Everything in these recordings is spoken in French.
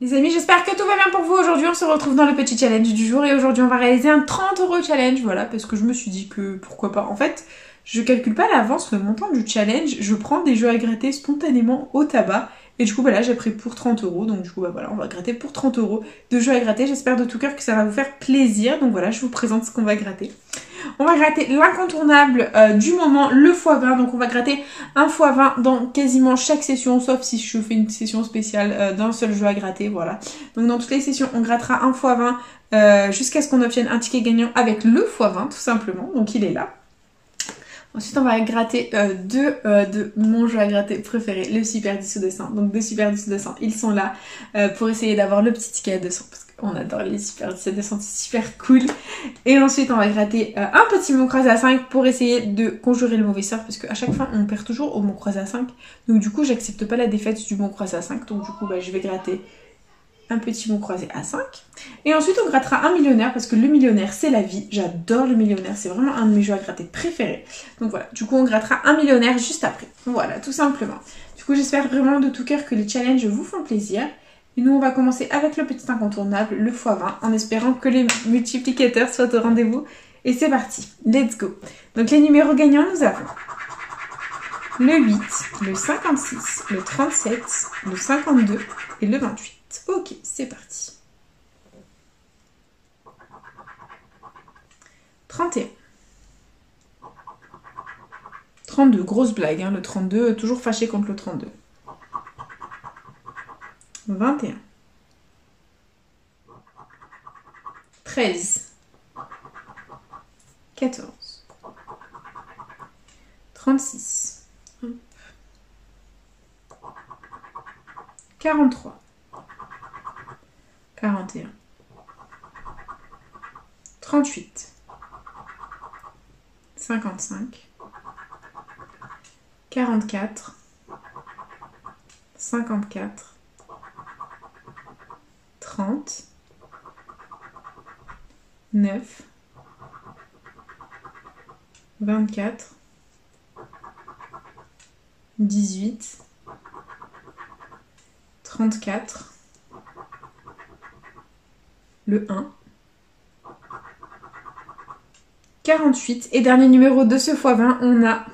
Les amis, j'espère que tout va bien pour vous. Aujourd'hui, on se retrouve dans le petit challenge du jour et aujourd'hui, on va réaliser un 30 € challenge. Voilà, parce que je me suis dit que pourquoi pas. En fait, je calcule pas à l'avance le montant du challenge. Je prends des jeux à gratter spontanément au tabac. Et du coup, voilà, j'ai pris pour 30 €. Donc du coup, bah voilà, on va gratter pour 30 € de jeux à gratter. J'espère de tout cœur que ça va vous faire plaisir. Donc voilà, je vous présente ce qu'on va gratter. On va gratter l'incontournable du moment, le x20. Donc on va gratter un x20 dans quasiment chaque session, sauf si je fais une session spéciale d'un seul jeu à gratter, voilà. Donc dans toutes les sessions, on grattera un x20 jusqu'à ce qu'on obtienne un ticket gagnant avec le x20, tout simplement. Donc il est là. Ensuite, on va gratter deux de mon jeu à gratter préféré, le Super 10 ou 200. Donc, deux Super 10 ou 200, ils sont là pour essayer d'avoir le petit ticket à 200. Parce qu'on adore les Super 10 à 200, c'est super cool. Et ensuite, on va gratter un petit mot croisé à 5 pour essayer de conjurer le mauvais sort. Parce qu'à chaque fois, on perd toujours au mot croisé à 5. Donc, du coup, j'accepte pas la défaite du mot croisé à 5. Donc, du coup, bah, je vais gratter un petit mot croisé à 5. Et ensuite, on grattera un millionnaire parce que le millionnaire, c'est la vie. J'adore le millionnaire. C'est vraiment un de mes jeux à gratter préférés. Donc voilà, du coup, on grattera un millionnaire juste après. Voilà, tout simplement. Du coup, j'espère vraiment de tout cœur que les challenges vous font plaisir. Et nous, on va commencer avec le petit incontournable, le x20, en espérant que les multiplicateurs soient au rendez-vous. Et c'est parti, let's go. Donc les numéros gagnants, nous avons le 8, le 56, le 37, le 52 et le 28. Ok, c'est parti. 31. 32, grosse blague, hein, le 32, toujours fâché contre le 32. 21. 13. 14. 36. 43. 41. 38. 55. 44. 54. 30. 9. 24. 18. 34. Le 1. 48. Et dernier numéro de ce x20, on a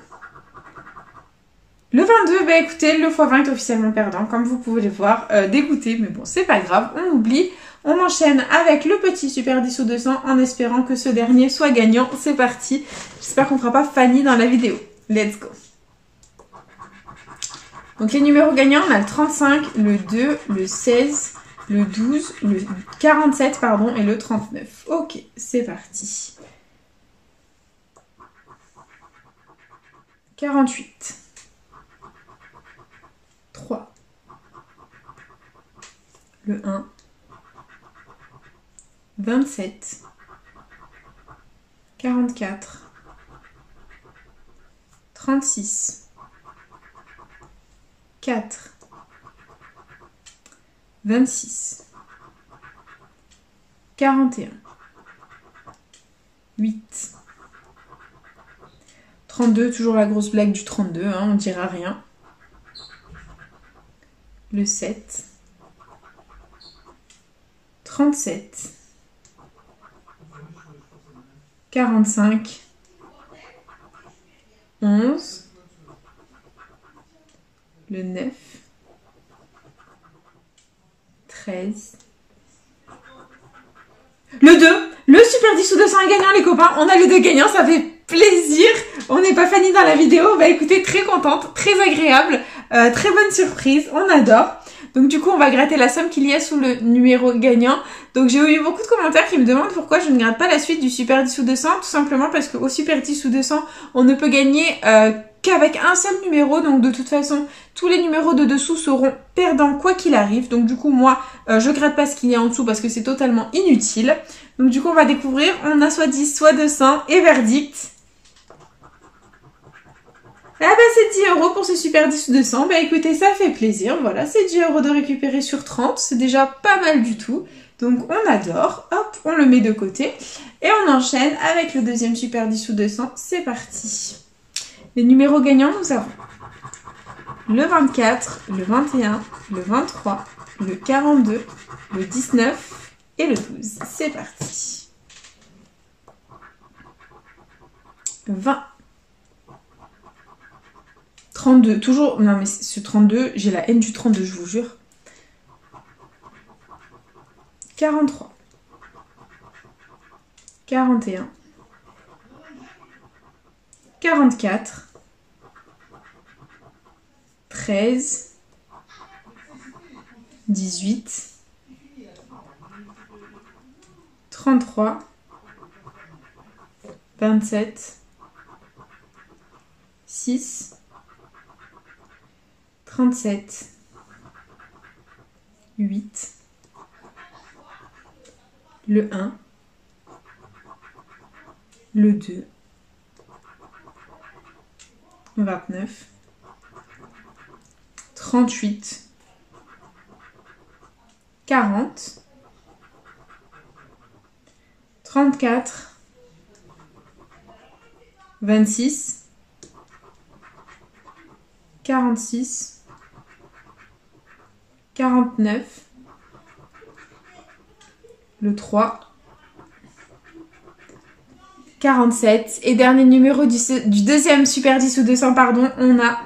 le 22. Bah écoutez, le x20 est officiellement perdant, comme vous pouvez le voir. Dégoûté, mais bon, c'est pas grave, on oublie. On enchaîne avec le petit Super 10 ou 200 en espérant que ce dernier soit gagnant. C'est parti. J'espère qu'on ne fera pas Fanny dans la vidéo. Let's go. Donc les numéros gagnants, on a le 35, le 2, le 16, le 12, le 47, pardon, et le 39. Ok, c'est parti. 48. 3. Le 1. 27. 44. 36. 4. 26. 41. 8. 32, toujours la grosse blague du 32, hein, on dira rien. Le 7. 37. 45. 11. Le 9. 13. Le 2. Le Super 10 ou 200 est gagnant, les copains. On a les deux gagnants, ça fait plaisir. On n'est pas Fanny dans la vidéo. Bah écoutez, très contente, très agréable, très bonne surprise. On adore. Donc du coup, on va gratter la somme qu'il y a sous le numéro gagnant. Donc j'ai eu beaucoup de commentaires qui me demandent pourquoi je ne gratte pas la suite du Super 10 ou 200. Tout simplement parce qu'au Super 10 ou 200, on ne peut gagner qu'avec un seul numéro. Donc de toute façon, tous les numéros de dessous seront perdants quoi qu'il arrive. Donc du coup, moi, je gratte pas ce qu'il y a en dessous parce que c'est totalement inutile. Donc du coup, on va découvrir. On a soit 10, soit 200 et verdict. Ah bah c'est 10 € pour ce Super 10 ou 200. Bah écoutez, ça fait plaisir. Voilà, c'est 10 € de récupérer sur 30. C'est déjà pas mal du tout. Donc on adore. Hop, on le met de côté. Et on enchaîne avec le deuxième Super 10 ou 200. C'est parti. Les numéros gagnants, nous avons le 24, le 21, le 23, le 42, le 19 et le 12. C'est parti. 20. 32, toujours... Non mais ce 32, j'ai la haine du 32, je vous jure. 43. 41. 44. 13. 18. 33. 27. 6. 37. 8. Le 1. Le 2. 29. 38. 40. 34. 26. 46. 49. Le 3. 47. Et dernier numéro du deuxième Super 10 ou 200, pardon, on a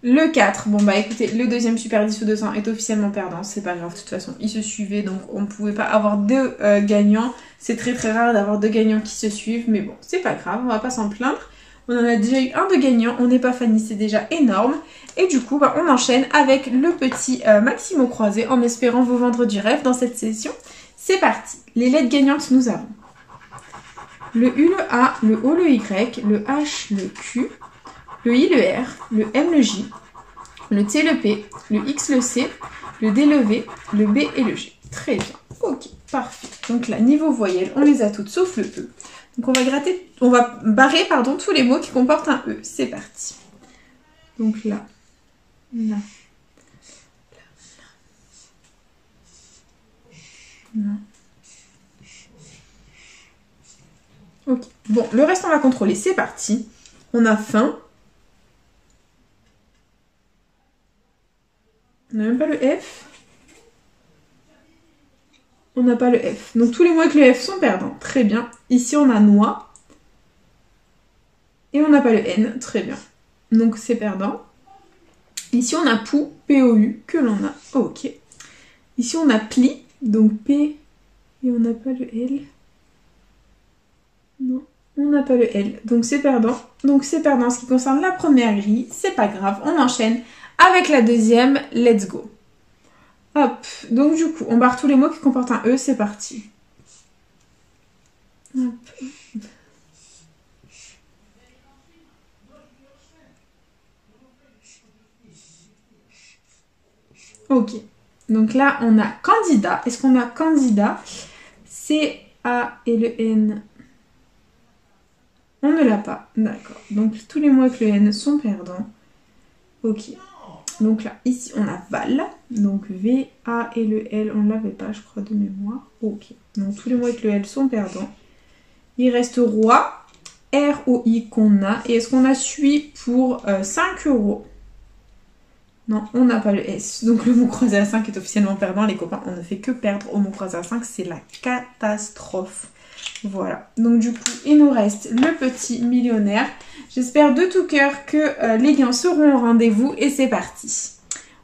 le 4. Bon bah écoutez, le deuxième Super 10 ou 200 est officiellement perdant, c'est pas grave, de toute façon, ils se suivaient, donc on ne pouvait pas avoir deux gagnants. C'est très très rare d'avoir deux gagnants qui se suivent, mais bon, c'est pas grave, on va pas s'en plaindre. On en a déjà eu un de gagnant, on n'est pas Fanny, c'est déjà énorme. Et du coup, bah, on enchaîne avec le petit Maximo croisé en espérant vous vendre du rêve dans cette session. C'est parti. Les lettres gagnantes, nous avons le U, le A, le O, le Y, le H, le Q, le I, le R, le M, le J, le T, le P, le X, le C, le D, le V, le B et le G. Très bien. Ok, parfait. Donc là, niveau voyelles, on les a toutes sauf le E. Donc on va barrer tous les mots qui comportent un E. C'est parti. Donc là, là, là. Ok. Bon, le reste on va contrôler. C'est parti. On a faim. On n'a même pas le F. On n'a pas le F. Donc tous les mots avec le F sont perdants. Très bien. Ici on a noix. Et on n'a pas le N. Très bien. Donc c'est perdant. Ici on a pou, P-O-U, que l'on a. Ok. Ici on a pli. Donc P. Et on n'a pas le L. Non, on n'a pas le L. Donc c'est perdant. Donc c'est perdant en ce qui concerne la première grille. C'est pas grave. On enchaîne avec la deuxième. Let's go. Hop, donc du coup, on barre tous les mots qui comportent un E, c'est parti. Hop. Ok, donc là, on a candidat. Est-ce qu'on a candidat? C-A et le N. On ne l'a pas, d'accord. Donc tous les mots avec le N sont perdants. Ok. Donc là, ici, on a Val. Donc V, A et le L, on ne l'avait pas, je crois, de mémoire. Ok. Donc tous les mots avec le L sont perdants. Il reste Roi, R-O-I qu'on a. Et est-ce qu'on a Suis pour 5 €? Non, on n'a pas le S. Donc le mot croisé à 5 est officiellement perdant. Les copains, on ne fait que perdre au mot croisé à 5. C'est la catastrophe. Voilà. Donc du coup, il nous reste le petit millionnaire. J'espère de tout cœur que les gains seront au rendez-vous et c'est parti.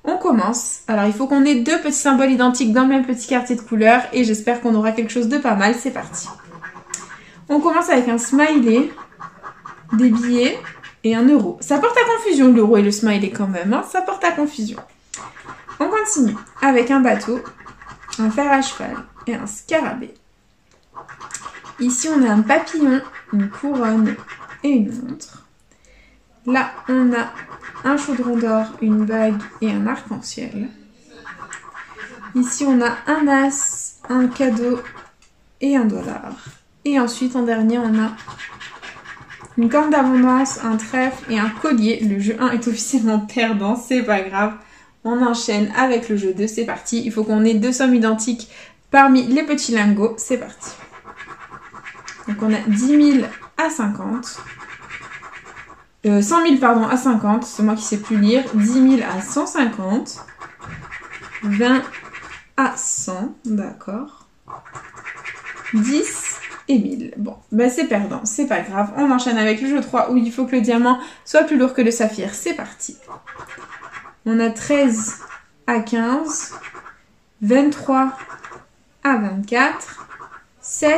On commence. Alors il faut qu'on ait deux petits symboles identiques dans le même petit quartier de couleur et j'espère qu'on aura quelque chose de pas mal. C'est parti. On commence avec un smiley, des billets et 1 €. Ça porte à confusion l'euro et le smiley quand même. Hein, ça porte à confusion. On continue avec un bateau, un fer à cheval et un scarabée. Ici on a un papillon, une couronne et une montre. Là, on a un chaudron d'or, une bague et un arc-en-ciel. Ici, on a un as, un cadeau et $1. Et ensuite, en dernier, on a une corne d'abondance, un trèfle et un collier. Le jeu 1 est officiellement perdant, c'est pas grave. On enchaîne avec le jeu 2, c'est parti. Il faut qu'on ait deux sommes identiques parmi les petits lingots. C'est parti. Donc on a 10 000 à 50. 100 000 pardon à 50, c'est moi qui sais plus lire. 10 000 à 150. 20 à 100, d'accord. 10 et 1000. Bon, bah c'est perdant, c'est pas grave. On enchaîne avec le jeu 3 où il faut que le diamant soit plus lourd que le saphir. C'est parti. On a 13 à 15, 23 à 24, 7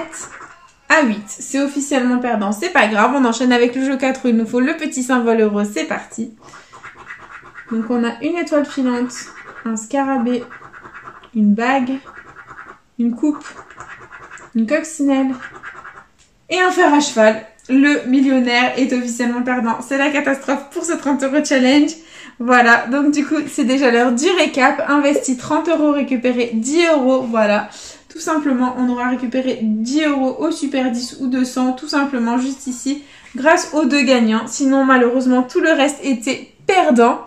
à 8. C'est officiellement perdant, c'est pas grave. On enchaîne avec le jeu 4 où il nous faut le petit symbole euro. C'est parti. Donc on a une étoile filante, un scarabée, une bague, une coupe, une coccinelle et un fer à cheval. Le millionnaire est officiellement perdant. C'est la catastrophe pour ce 30 € challenge. Voilà, donc du coup, c'est déjà l'heure du récap. Investi 30 €, récupéré 10 €. Voilà, tout simplement, on aura récupéré 10 € au Super 10 ou 200, tout simplement, juste ici, grâce aux 2 gagnants. Sinon, malheureusement, tout le reste était perdant.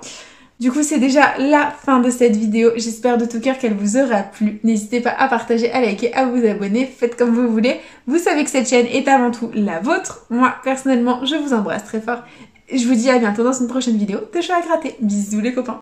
Du coup, c'est déjà la fin de cette vidéo. J'espère de tout cœur qu'elle vous aura plu. N'hésitez pas à partager, à liker, à vous abonner. Faites comme vous voulez. Vous savez que cette chaîne est avant tout la vôtre. Moi, personnellement, je vous embrasse très fort. Je vous dis à bientôt dans une prochaine vidéo de choix à gratter. Bisous les copains.